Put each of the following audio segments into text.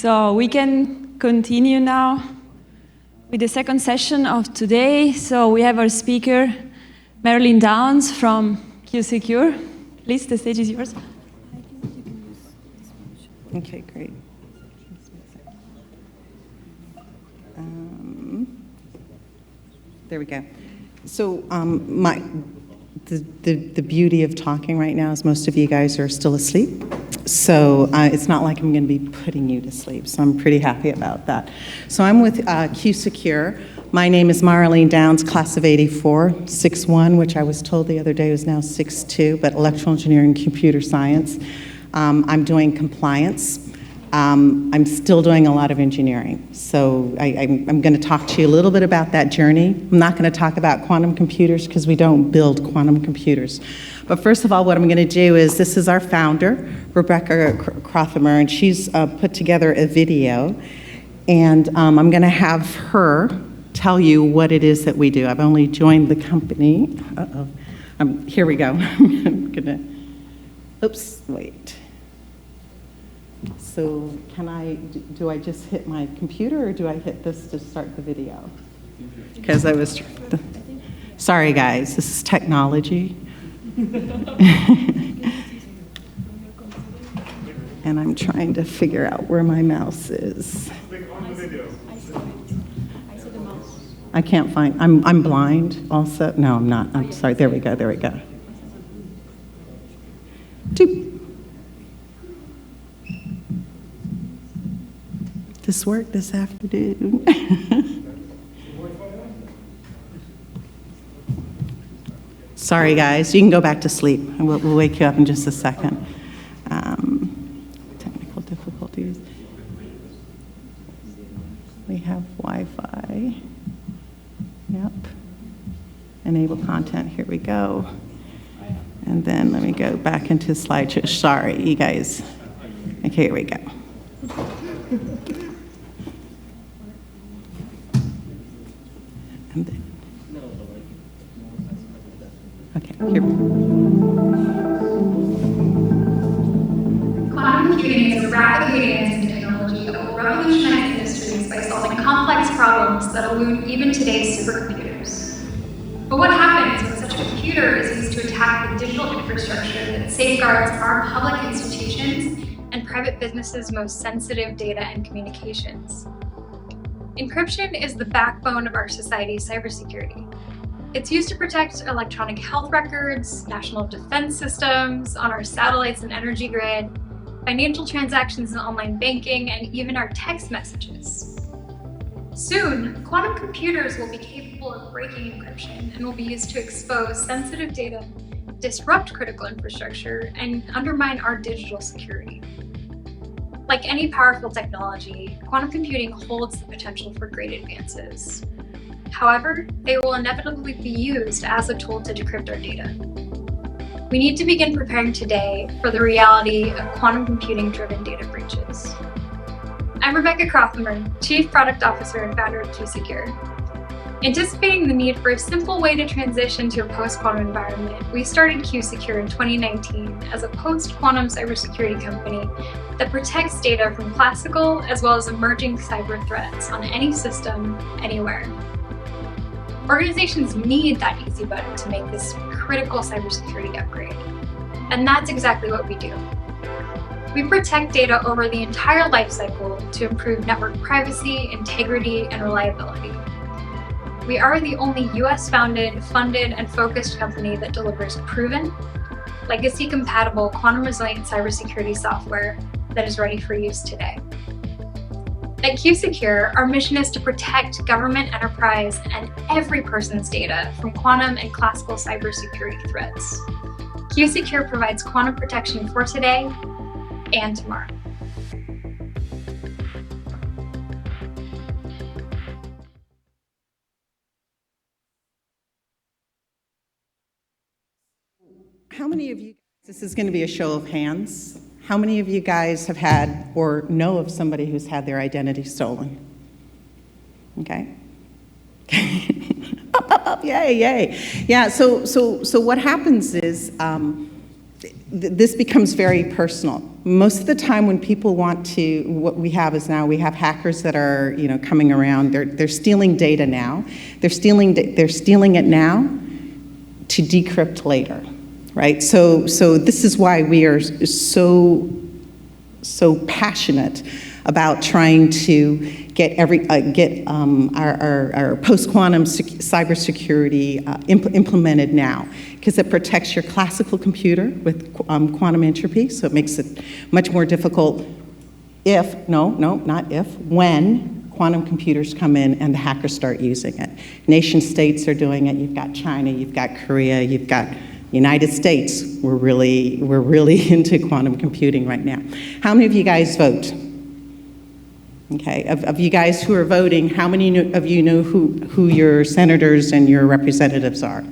So we can continue now with the second session of today. So we have our speaker, Marilyn Downs from QuSecure. Please, the stage is yours. Okay, great. There we go. So the beauty of talking right now is most of you guys are still asleep. So it's not like I'm going to be putting you to sleep. So I'm pretty happy about that. So I'm with QuSecure. My name is Marilyn Downs, class of 84, 6'1", which I was told the other day was now 6'2", but electrical engineering, computer science. I'm doing compliance. I'm still doing a lot of engineering. So I'm going to talk to you a little bit about that journey. I'm not going to talk about quantum computers because we don't build quantum computers. But first of all, what I'm going to do is, this is our founder, Rebecca Crothamer, and she's put together a video. And I'm going to have her tell you what it is that we do. I've only joined the company. Here we go. I'm going to, oops, wait. So do I just hit my computer or do I hit this to start the video? Because I was, sorry guys, this is technology. And I'm trying to figure out where my mouse is. I can't find, I'm blind also. No, I'm not, I'm sorry, there we go. Doop. This work this afternoon. Sorry, guys. You can go back to sleep, and we'll wake you up in just a second. Technical difficulties. We have Wi-Fi. Yep. Enable content. Here we go. And then let me go back into slideshow. Sorry, you guys. Okay, here we go. And then, okay, here. Quantum computing is a rapidly advancing technology that will revolutionize industries by solving complex problems that elude even today's supercomputers. But what happens when such a computer is used to attack the digital infrastructure that safeguards our public institutions and private businesses' most sensitive data and communications? Encryption is the backbone of our society's cybersecurity. It's used to protect electronic health records, national defense systems, on our satellites and energy grid, financial transactions and online banking, and even our text messages. Soon, quantum computers will be capable of breaking encryption and will be used to expose sensitive data, disrupt critical infrastructure, and undermine our digital security. Like any powerful technology, quantum computing holds the potential for great advances. However, they will inevitably be used as a tool to decrypt our data. We need to begin preparing today for the reality of quantum computing-driven data breaches. I'm Rebecca Crothamer, Chief Product Officer and founder of QuSecure. Anticipating the need for a simple way to transition to a post-quantum environment, we started QuSecure in 2019 as a post-quantum cybersecurity company that protects data from classical as well as emerging cyber threats on any system, anywhere. Organizations need that easy button to make this critical cybersecurity upgrade, and that's exactly what we do. We protect data over the entire lifecycle to improve network privacy, integrity, and reliability. We are the only US-founded, funded, and focused company that delivers proven, legacy-compatible, quantum-resilient cybersecurity software that is ready for use today. At QuSecure, our mission is to protect government, enterprise, and every person's data from quantum and classical cybersecurity threats. QuSecure provides quantum protection for today and tomorrow. How many of you, this is going to be a show of hands, how many of you guys have had or know of somebody who's had their identity stolen? Okay. Up, yay, yay. Yeah, so what happens is this becomes very personal. most of the time when people want to, what we have is now we have hackers that are, coming around. They're stealing data now. They're stealing it now to decrypt later, right? So this is why we are so passionate about trying to get our post-quantum cybersecurity implemented now, because it protects your classical computer with quantum entropy, so it makes it much more difficult when quantum computers come in and the hackers start using it. Nation states are doing it. You've got China, you've got Korea, you've got United States. We're really into quantum computing right now. How many of you guys vote? Okay, of you guys who are voting, how many of you know who your senators and your representatives are?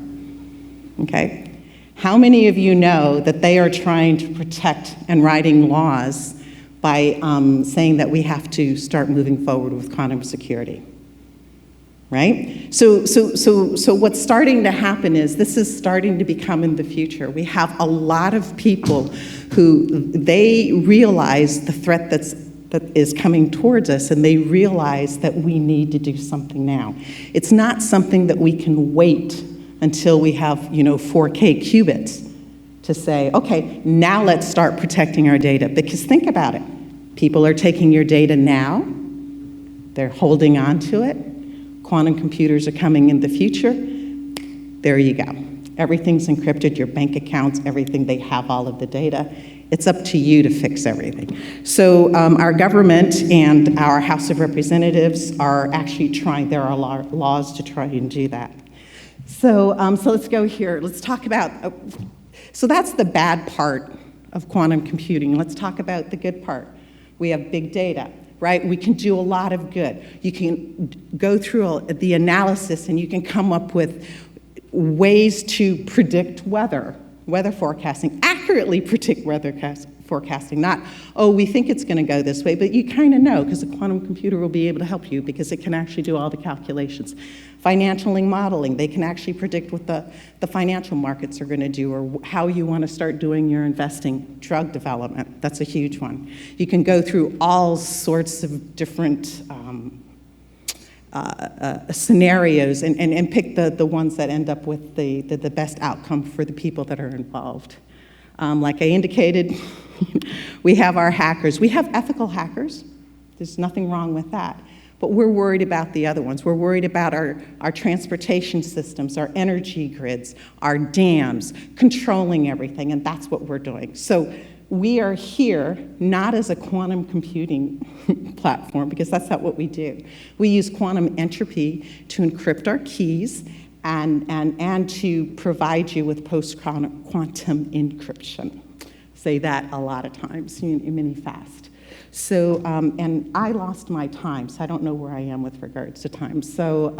Okay, how many of you know that they are trying to protect and writing laws by saying that we have to start moving forward with quantum security? Right? So what's starting to happen is this is starting to become in the future. We have a lot of people who they realize the threat that is coming towards us, and they realize that we need to do something now. It's not something that we can wait until we have 4K qubits to say, okay, now let's start protecting our data. Because think about it. People are taking your data now. They're holding on to it. Quantum computers are coming in the future. There you go. Everything's encrypted, your bank accounts, everything, they have all of the data. It's up to you to fix everything. So our government and our House of Representatives are actually trying, there are laws to try and do that. So let's go here. Let's talk about, so that's the bad part of quantum computing. Let's talk about the good part. We have big data, right? We can do a lot of good. You can go through the analysis and you can come up with ways to predict weather forecasting, accurately predict weather forecasting, not, oh, we think it's going to go this way, but you kind of know because the quantum computer will be able to help you because it can actually do all the calculations. Financial modeling, they can actually predict what the financial markets are going to do or how you want to start doing your investing. Drug development, that's a huge one. You can go through all sorts of different scenarios and pick the ones that end up with the best outcome for the people that are involved. Like I indicated, we have our hackers. We have ethical hackers. There's nothing wrong with that. But we're worried about the other ones. We're worried about our transportation systems, our energy grids, our dams, controlling everything, and that's what we're doing. So we are here not as a quantum computing platform, because that's not what we do. We use quantum entropy to encrypt our keys and to provide you with post-quantum encryption. Say that a lot of times, mini fast. So, and I lost my time, so I don't know where I am with regards to time. So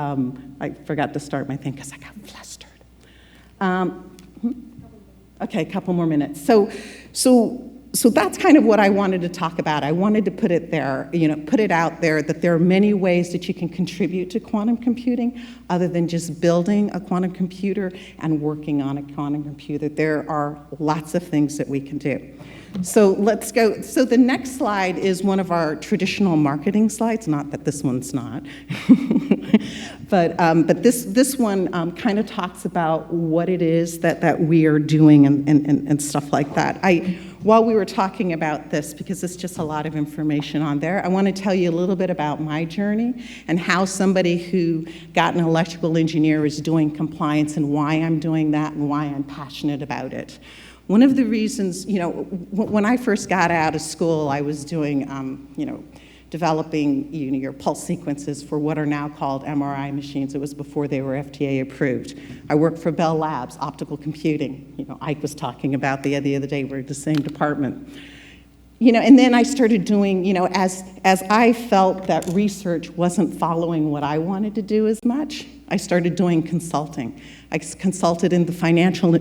I forgot to start my thing because I got flustered. Okay, a couple more minutes. So that's kind of what I wanted to talk about. I wanted to put it there, put it out there that there are many ways that you can contribute to quantum computing other than just building a quantum computer and working on a quantum computer. There are lots of things that we can do. So let's go. So the next slide is one of our traditional marketing slides, not that this one's not. But this one kind of talks about what it is that we are doing and stuff like that. While we were talking about this, because it's just a lot of information on there, I want to tell you a little bit about my journey and how somebody who got an electrical engineer is doing compliance and why I'm doing that and why I'm passionate about it. One of the reasons, when I first got out of school, I was doing, developing your pulse sequences for what are now called MRI machines. It was before they were FDA approved. I worked for Bell Labs, optical computing. Ike was talking about the other day, we're in the same department. And then I started doing, as I felt that research wasn't following what I wanted to do as much, I started doing consulting. I consulted in the financial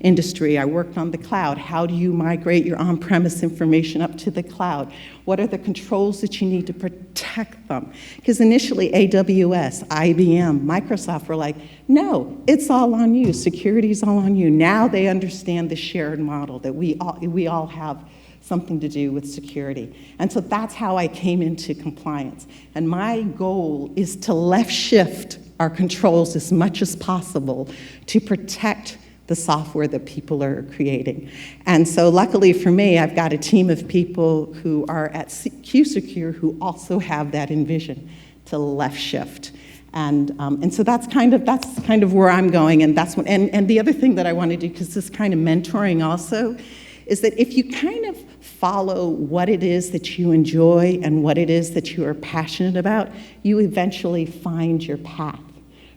industry. I worked on the cloud. How do you migrate your on-premise information up to the cloud? What are the controls that you need to protect them? Because initially, AWS, IBM, Microsoft were like, no, it's all on you. Security's all on you. Now they understand the shared model that we all have something to do with security. And so that's how I came into compliance. And my goal is to left shift our controls as much as possible to protect the software that people are creating. And so luckily for me, I've got a team of people who are at QSecure who also have that envision to left shift. And so that's kind of where I'm going, and that's what, and the other thing that I want to do, because this kind of mentoring also, is that if you kind of follow what it is that you enjoy and what it is that you are passionate about, you eventually find your path,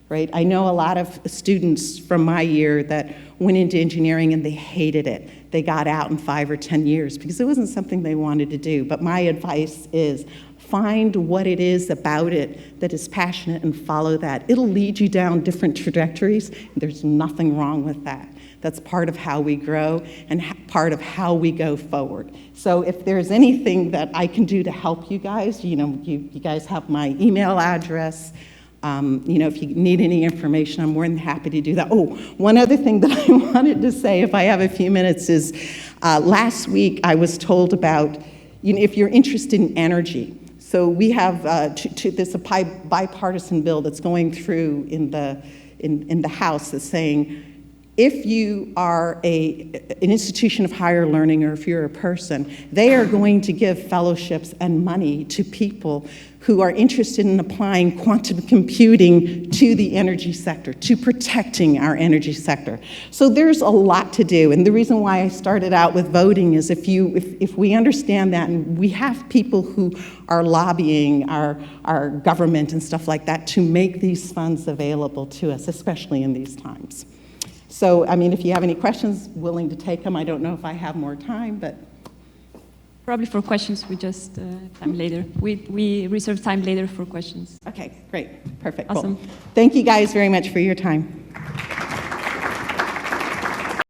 right? I know a lot of students from my year that went into engineering and they hated it. They got out in 5 or 10 years because it wasn't something they wanted to do. But my advice is find what it is about it that is passionate and follow that. It'll lead you down different trajectories. There's nothing wrong with that. That's part of how we grow and part of how we go forward. So if there's anything that I can do to help you guys, you guys have my email address. If you need any information, I'm more than happy to do that. Oh, one other thing that I wanted to say, if I have a few minutes, is last week I was told about, if you're interested in energy. So we have there's a bipartisan bill that's going through in the House that's saying, if you are an institution of higher learning, or if you're a person, they are going to give fellowships and money to people who are interested in applying quantum computing to the energy sector, to protecting our energy sector. So there's a lot to do, and the reason why I started out with voting is if we understand that, and we have people who are lobbying our government and stuff like that to make these funds available to us, especially in these times. So, if you have any questions, willing to take them. I don't know if I have more time, but. Probably for questions, we just time later. We reserve time later for questions. Okay, great, perfect. Awesome. Cool. Thank you guys very much for your time.